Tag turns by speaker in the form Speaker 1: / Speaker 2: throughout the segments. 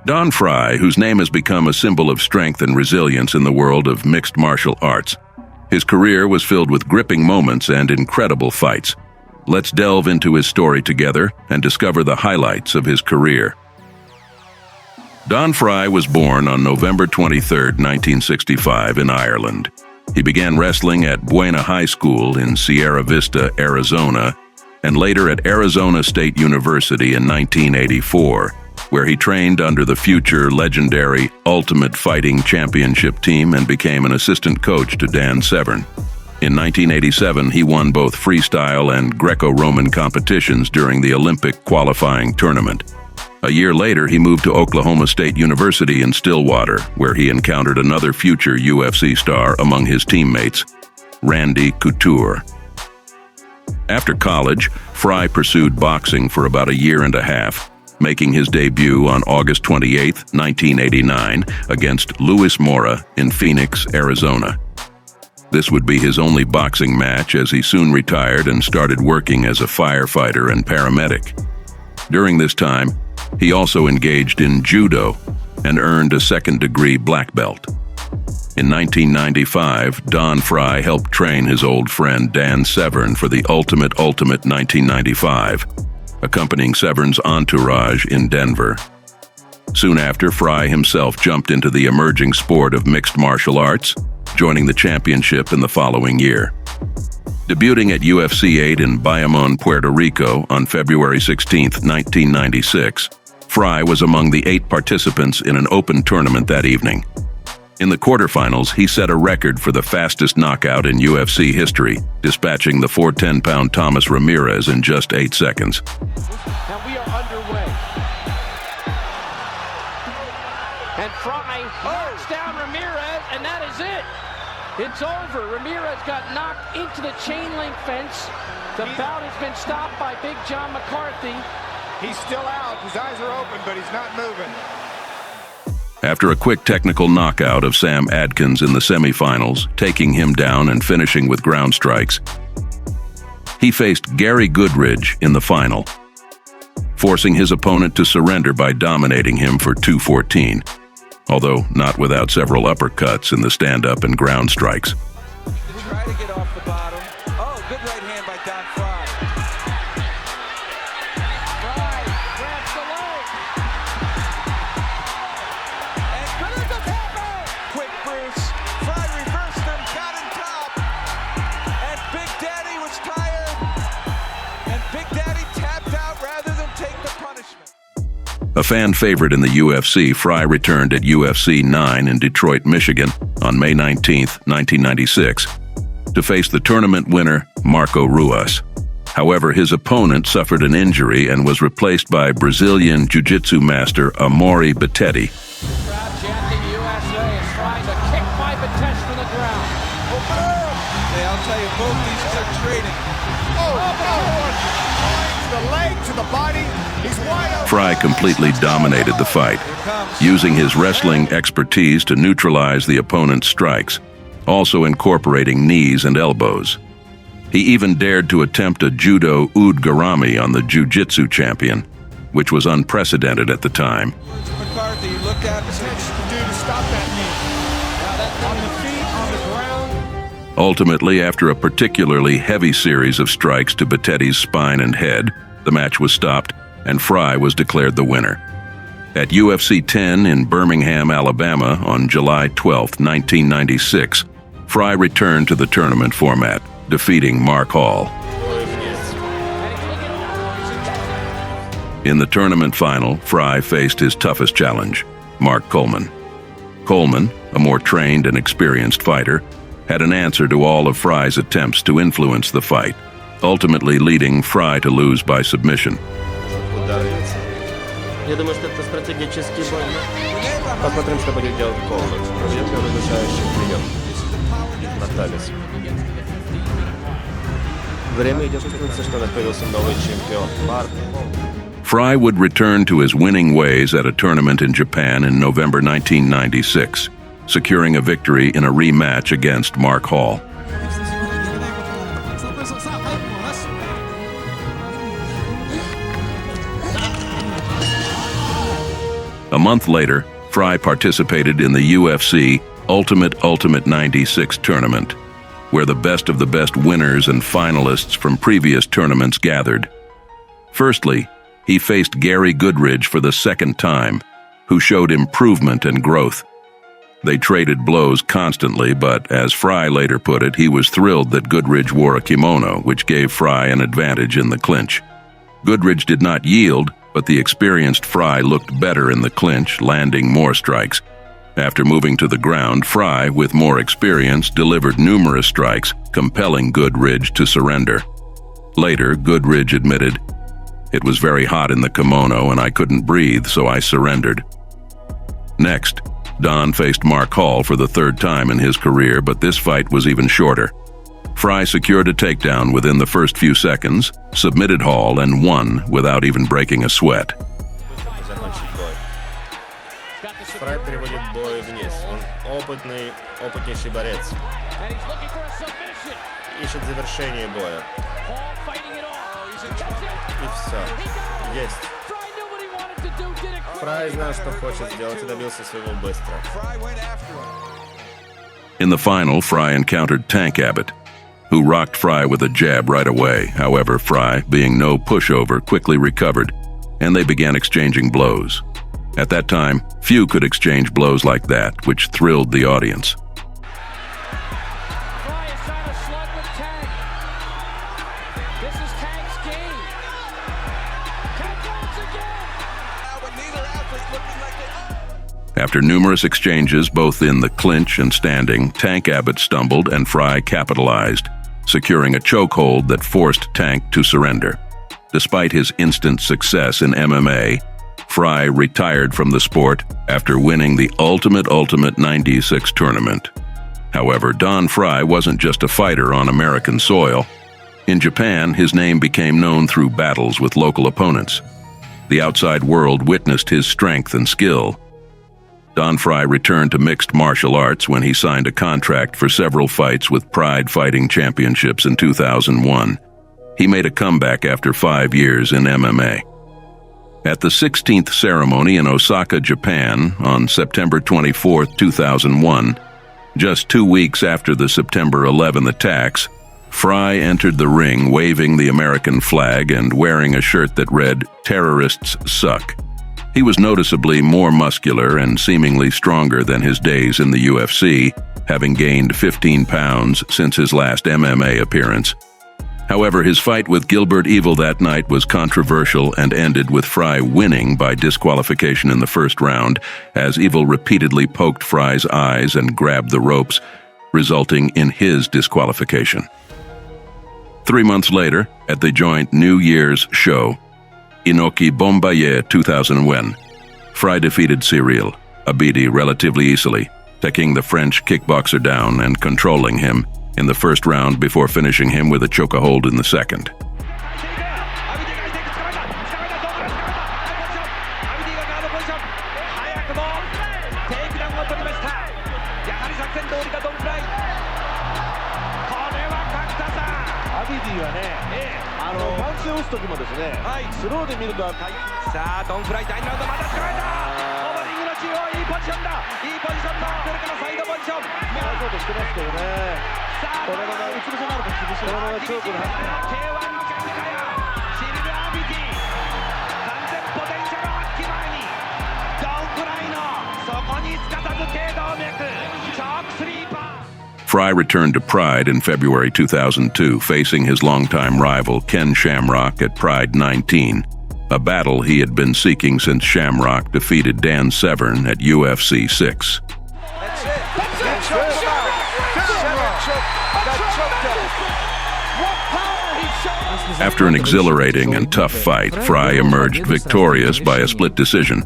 Speaker 1: Don Frye, whose name has become a symbol of strength and resilience in the world of mixed martial arts. His career was filled with gripping moments and incredible fights. Let's delve into his story together and discover the highlights of his career. Don Frye was born on November 23, 1965 in Ireland. He began wrestling at Buena High School in Sierra Vista, Arizona, and later at Arizona State University in 1984, where he trained under the future legendary Ultimate Fighting Championship team and became an assistant coach to Dan Severn. In 1987, he won both freestyle and Greco-Roman competitions during the Olympic qualifying tournament. A year later, he moved to Oklahoma State University in Stillwater, where he encountered another future UFC star among his teammates, Randy Couture. After college, Frye pursued boxing for about a year and a half, making his debut on August 28, 1989, against Luis Mora in Phoenix, Arizona. This would be his only boxing match, as he soon retired and started working as a firefighter and paramedic. During this time, he also engaged in judo and earned a second-degree black belt. In 1995, Don Frye helped train his old friend Dan Severn for the Ultimate 1995, accompanying Severn's entourage in Denver. Soon after, Frye himself jumped into the emerging sport of mixed martial arts, joining the championship in the following year. Debuting at UFC 8 in Bayamon, Puerto Rico on February 16, 1996, Frye was among the 8 participants in an open tournament that evening. In the quarterfinals, he set a record for the fastest knockout in UFC history, dispatching the 410-pound Thomas Ramirez in just 8 seconds.
Speaker 2: And we are underway. And Frye knocks down Ramirez, and that is it. It's over. Ramirez got knocked into the chain link fence. The bout has been stopped by Big John McCarthy.
Speaker 3: He's still out. His eyes are open, but he's not moving.
Speaker 1: After a quick technical knockout of Sam Adkins in the semifinals, taking him down and finishing with ground strikes, he faced Gary Goodridge in the final, forcing his opponent to surrender by dominating him for 2-14, although not without several uppercuts in the stand-up and ground strikes.
Speaker 4: Try to get off the bottom. Oh, good right hand by Don Frye.
Speaker 2: Frye grabs the leg.
Speaker 4: And critical cover! Quick Bruce. Frye reversed him, got in top. And Big Daddy was tired. And Big Daddy tapped out rather than take the punishment.
Speaker 1: A fan favorite in the UFC, Frye returned at UFC 9 in Detroit, Michigan on May 19, 1996, to face the tournament winner, Marco Ruas. However, his opponent suffered an injury and was replaced by Brazilian Jiu-Jitsu master Amaury Bettetti.
Speaker 2: Crowd chanting USA is trying to kick by Batesh from the ground.
Speaker 4: Hey, I'll tell you, both these are trading.
Speaker 3: The leg to the body. He's wide open.
Speaker 1: Frye completely dominated the fight, using his wrestling expertise to neutralize the opponent's strikes, also incorporating knees and elbows. He even dared to attempt a judo udgarami on the jiu-jitsu champion, which was unprecedented at the time.
Speaker 4: McCarthy looked at him.
Speaker 3: Dude, stop that knee. On the feet, on the ground.
Speaker 1: Ultimately, after a particularly heavy series of strikes to Bettetti's spine and head, the match was stopped and Frye was declared the winner. At UFC 10 in Birmingham, Alabama on July 12, 1996, Frye returned to the tournament format, defeating Mark Hall. In the tournament final, Frye faced his toughest challenge, Mark Coleman. Coleman, a more trained and experienced fighter, had an answer to all of Frye's attempts to influence the fight, ultimately leading Frye to lose by submission.
Speaker 5: Я думаю, что это стратегически больно. Посмотрим, что будет делать Колман. Проверка разрушающих прием. Наталис. Время идет к тому, что появился новый чемпион. Марк.
Speaker 1: Frye would return to his winning ways at a tournament in Japan in November 1996, securing a victory in a rematch against Mark Hall. A month later, Frye participated in the UFC Ultimate 96 tournament, where the best of the best winners and finalists from previous tournaments gathered. Firstly, he faced Gary Goodridge for the second time, who showed improvement and growth. They traded blows constantly, but as Frye later put it, he was thrilled that Goodridge wore a kimono, which gave Frye an advantage in the clinch. Goodridge did not yield, but the experienced Frye looked better in the clinch, landing more strikes. After moving to the ground, Frye, with more experience, delivered numerous strikes, compelling Goodridge to surrender. Later, Goodridge admitted, "It was very hot in the kimono and I couldn't breathe, so I surrendered." Next, Don faced Mark Hall for the third time in his career, but this fight was even shorter. Frye secured a takedown within the first few seconds, submitted Hall, and won without even breaking a sweat.
Speaker 5: Фрай переводит бой вниз. Он опытнейший борец. Ищет завершение боя. И все. Есть. Фрай знал, что хочет сделать, и добился своего быстро.
Speaker 1: In the final, Frye encountered Tank Abbott, who rocked Frye with a jab right away. However, Frye, being no pushover, quickly recovered, and they began exchanging blows. At that time, few could exchange blows like that, which thrilled the audience.
Speaker 2: Frye is trying to slug with Tank. This is Tank's game. Tank once again.
Speaker 4: Now a neither athlete looking like they...
Speaker 1: After numerous exchanges, both in the clinch and standing, Tank Abbott stumbled and Frye capitalized, securing a chokehold that forced Tank to surrender. Despite his instant success in MMA, Frye retired from the sport after winning the Ultimate 96 tournament. However, Don Frye wasn't just a fighter on American soil. In Japan, his name became known through battles with local opponents. The outside world witnessed his strength and skill. Don Frye returned to mixed martial arts when he signed a contract for several fights with Pride Fighting Championships in 2001. He made a comeback after 5 years in MMA. At the 16th ceremony in Osaka, Japan, on September 24, 2001, just 2 weeks after the September 11 attacks, Frye entered the ring waving the American flag and wearing a shirt that read, "Terrorists Suck." He was noticeably more muscular and seemingly stronger than his days in the UFC, having gained 15 pounds since his last MMA appearance. However, his fight with Gilbert Evil that night was controversial and ended with Frye winning by disqualification in the first round, as Evil repeatedly poked Frye's eyes and grabbed the ropes, resulting in his disqualification. 3 months later, at the joint New Year's show, Inoki Bombaye 2001, Frye defeated Cyril Abidi relatively easily, taking the French kickboxer down and controlling him in the first round before finishing him with a chokehold in the second. Frye returned to Pride in February 2002, facing his longtime rival Ken Shamrock at Pride 19, a battle he had been seeking since Shamrock defeated Dan Severn at UFC 6.
Speaker 4: That's it. That's
Speaker 1: After an exhilarating and tough fight, Frye emerged victorious by a split decision.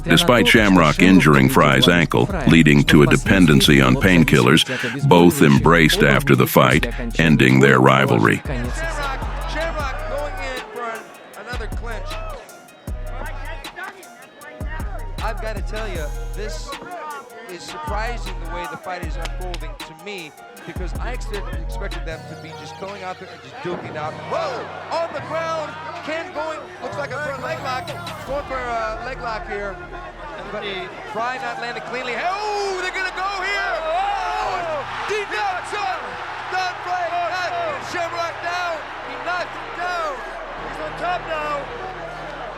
Speaker 1: Despite Shamrock injuring Frye's ankle, leading to a dependency on painkillers, both embraced after the fight, ending their rivalry.
Speaker 4: Shamrock going in for another clinch. I've got to tell you, this is surprising the way the fight is unfolding to me, because I expected them to be just going out there and just duking out. Whoa! On the ground, Ken going, looks like a front leg lock. Going for a leg lock here. And But Frye not landing cleanly. Oh, they're gonna go here. Oh, he knocks him. Don Frye knocks Shamrock down. He knocks him down. He's on top now.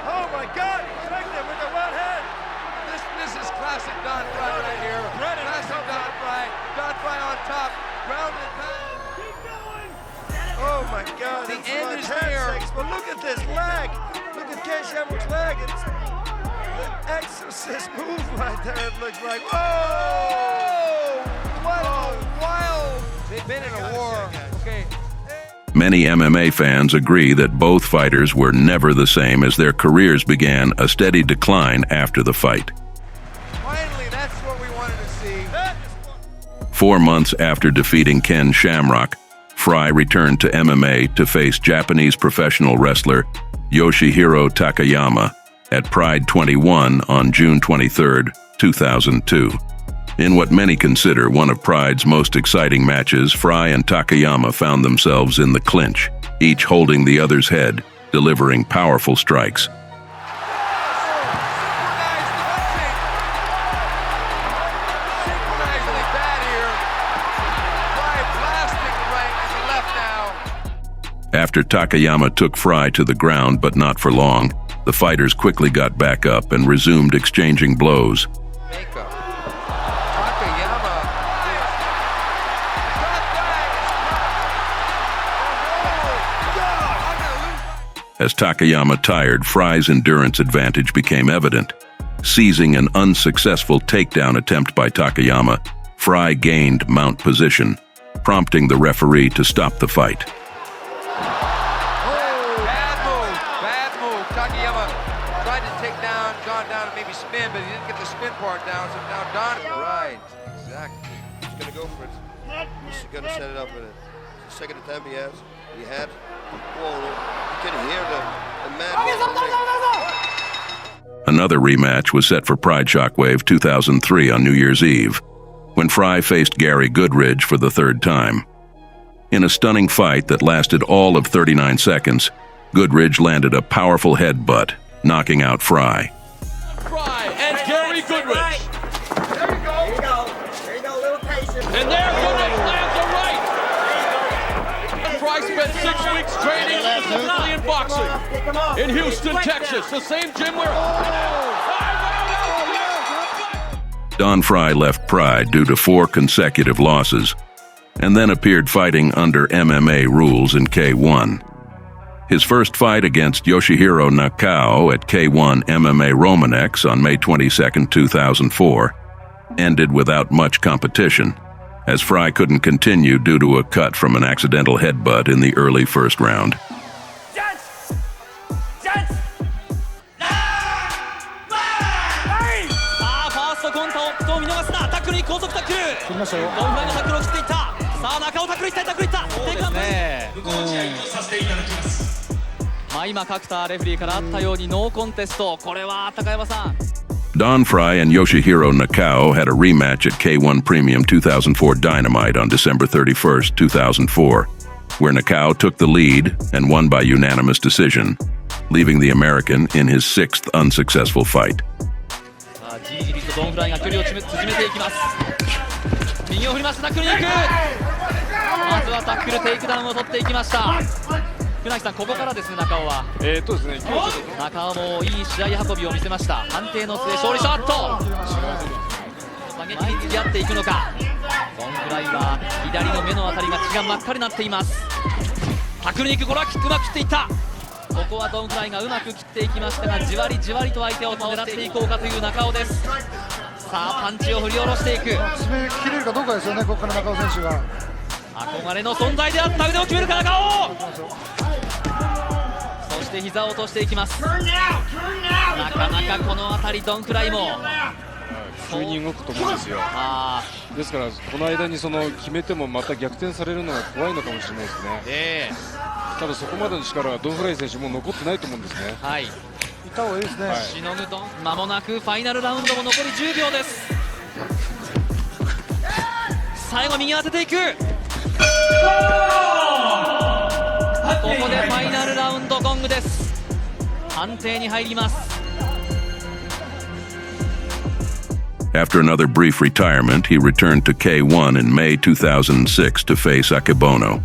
Speaker 4: Oh my God, he tricked him with the one hand. This is classic Don Frye right here. Classic Don Frye. Don Frye on top. Ground and pound. Oh my God, the end is here. But look at this leg. Look at Ken Shamrock's leg. It's the exorcist move right there, it looks like. Whoa! What a wild. They've been in a war. Okay.
Speaker 1: Many MMA fans agree that both fighters were never the same as their careers began a steady decline after the fight.
Speaker 4: Finally, that's what we wanted to see.
Speaker 1: 4 months after defeating Ken Shamrock, Frye returned to MMA to face Japanese professional wrestler Yoshihiro Takayama at Pride 21 on June 23, 2002. In what many consider one of Pride's most exciting matches, Frye and Takayama found themselves in the clinch, each holding the other's head, delivering powerful strikes. After Takayama took Frye to the ground, but not for long, the fighters quickly got back up and resumed exchanging blows. As Takayama tired, Frye's endurance advantage became evident. Seizing an unsuccessful takedown attempt by Takayama, Frye gained mount position, prompting the referee to stop the fight.
Speaker 4: Bad move. Takayama tried to take down, gone down and maybe spin, but he didn't get the spin part down, so now Don. Right, exactly. He's gonna go for it. He's gonna set it up with it. It's the second attempt he has. He had. Whoa, you can hear the madness.
Speaker 1: Another rematch was set for Pride Shockwave 2003 on New Year's Eve, when Frye faced Gary Goodridge for the third time. In a stunning fight that lasted all of 39 seconds, Goodridge landed a powerful headbutt, knocking out Frye.
Speaker 2: Frye and Gary Goodridge.
Speaker 6: There you go. There you go, a little patience.
Speaker 2: And there Goodridge lands a right. Frye spent 6 weeks training specifically in boxing in Houston, Texas, the same gym where...
Speaker 1: Don Frye left Pride due to 4 consecutive losses, and then appeared fighting under MMA rules in K1. His first fight against Yoshihiro Nakao at K1 MMA Romanex on May 22, 2004, ended without much competition, as Frye couldn't continue due to a cut from an accidental headbutt in the early first round. Don Frye and Yoshihiro Nakao had a rematch at K1 Premium 2004 Dynamite on December 31, 2004, where Nakao took the lead and won by unanimous decision, leaving the American in his 6th unsuccessful fight.
Speaker 3: ですからこの間にその決めてもまた逆転されるのが怖いのかもしれないですね。ただそこまでの力はドンフライ選手も残ってないと思うんですね。はい。行った方がいいですね。
Speaker 2: しのぐドン、間もなくファイナルラウンドも残り10秒です。最後右当てていく。ここでファイナルラウンドゴングです。判定に入ります。
Speaker 1: After another brief retirement, he returned to K1 in May 2006 to face Akebono.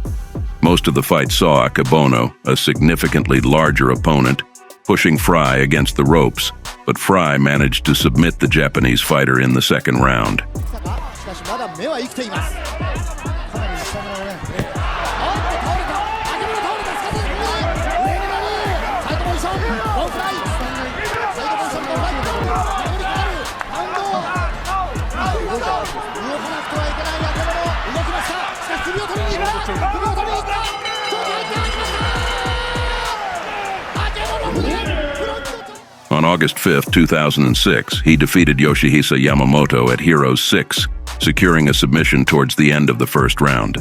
Speaker 1: Most of the fight saw Akebono, a significantly larger opponent, pushing Frye against the ropes, but Frye managed to submit the Japanese fighter in the second round. On August 5, 2006, he defeated Yoshihisa Yamamoto at Heroes 6, securing a submission towards the end of the first round.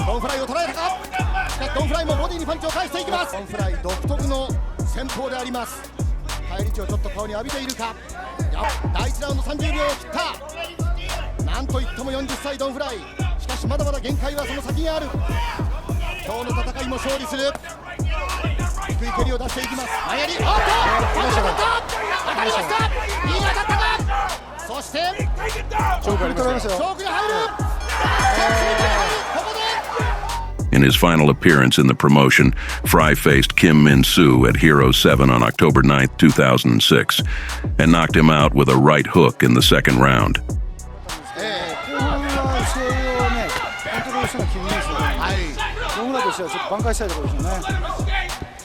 Speaker 7: Don Frye を捉えたか。ドンフライもボディにパンチを返していきます。ドンフライ独特の戦法であります。返り血をちょっと顔に浴びているか。第1ラウンド30秒を切った。なんといっても40歳ドンフライ。しかしまだまだ限界はその先にある。今日の戦いも勝利する。低い蹴りを出していきます。前やり。おっとパンチが当たりました。右が当たったか。そしてチョークに取られましたよ。チョークに入る。
Speaker 1: In his final appearance in the promotion, Frye faced Kim Min-soo at Heroes 7 on October 9, 2006, and knocked him out with a right hook in the second round.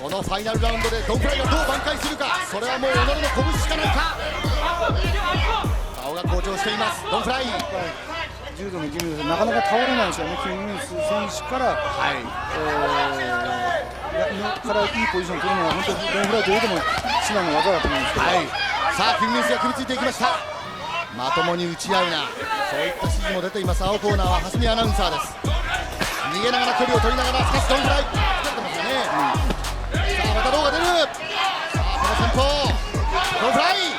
Speaker 7: このファイナルラウンドでドンフライがどう挽回するか、それはもう己の拳しかないか。顔が好調しています、ドンフライ。柔道のキムなかなか倒れないですよね。キム・ミンス選手から、からいいポジションを取るのは本当にドンフライというとも至難の技だと思うんですけど、さあキム・ミンスが組みついていきました。まともに打ち合うな、そういった指示も出ています。青コーナーは蓮見アナウンサーです。逃げながら距離を取りながら、しかしドンフライ疲れてますよね。さあまたローが出る。さあこの戦法ドンフライ、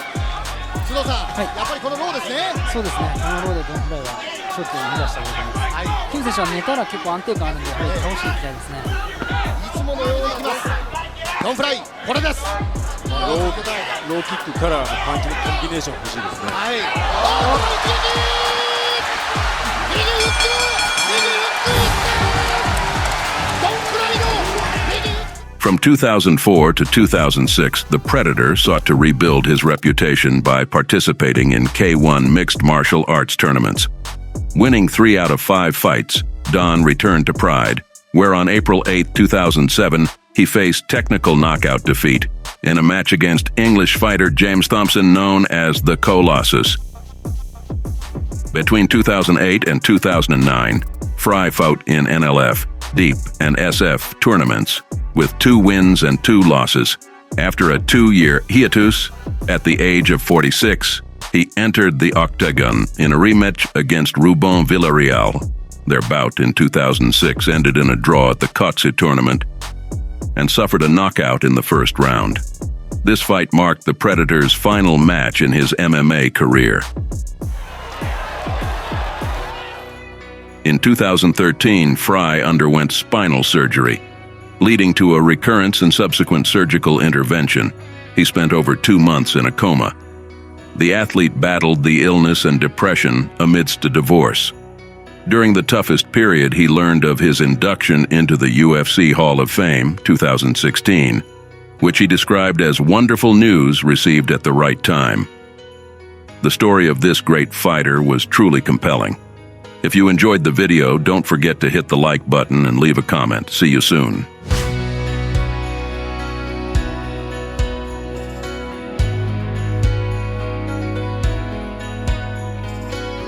Speaker 7: 須藤さん、やっぱりこのローですね。
Speaker 8: そうですね、このローでドンフライは勝機を生み出したと思います。キム選手は寝たら結構安定感あるんで、倒していきたいですね。
Speaker 7: いつものようにいきます。ドンフライ、これです。
Speaker 3: ローキックからのパンチのコンビネーション欲しいですね。
Speaker 1: From 2004 to 2006, the Predator sought to rebuild his reputation by participating in K1 mixed martial arts tournaments. Winning 3 out of 5 fights, Don returned to Pride, where on April 8, 2007, he faced technical knockout defeat in a match against English fighter James Thompson known as the Colossus. Between 2008 and 2009, Frye fought in NLF, Deep, and SF tournaments, with 2 wins and 2 losses. After a 2-year hiatus, at the age of 46, he entered the octagon in a rematch against Ruben Villarreal. Their bout in 2006 ended in a draw at the Kotsu tournament and suffered a knockout in the first round. This fight marked the Predator's final match in his MMA career. In 2013, Frye underwent spinal surgery, leading to a recurrence and subsequent surgical intervention. He spent over 2 months in a coma. The athlete battled the illness and depression amidst a divorce. During the toughest period, he learned of his induction into the UFC Hall of Fame, 2016, which he described as wonderful news received at the right time. The story of this great fighter was truly compelling. If you enjoyed the video, don't forget to hit the like button and leave a comment. See you soon.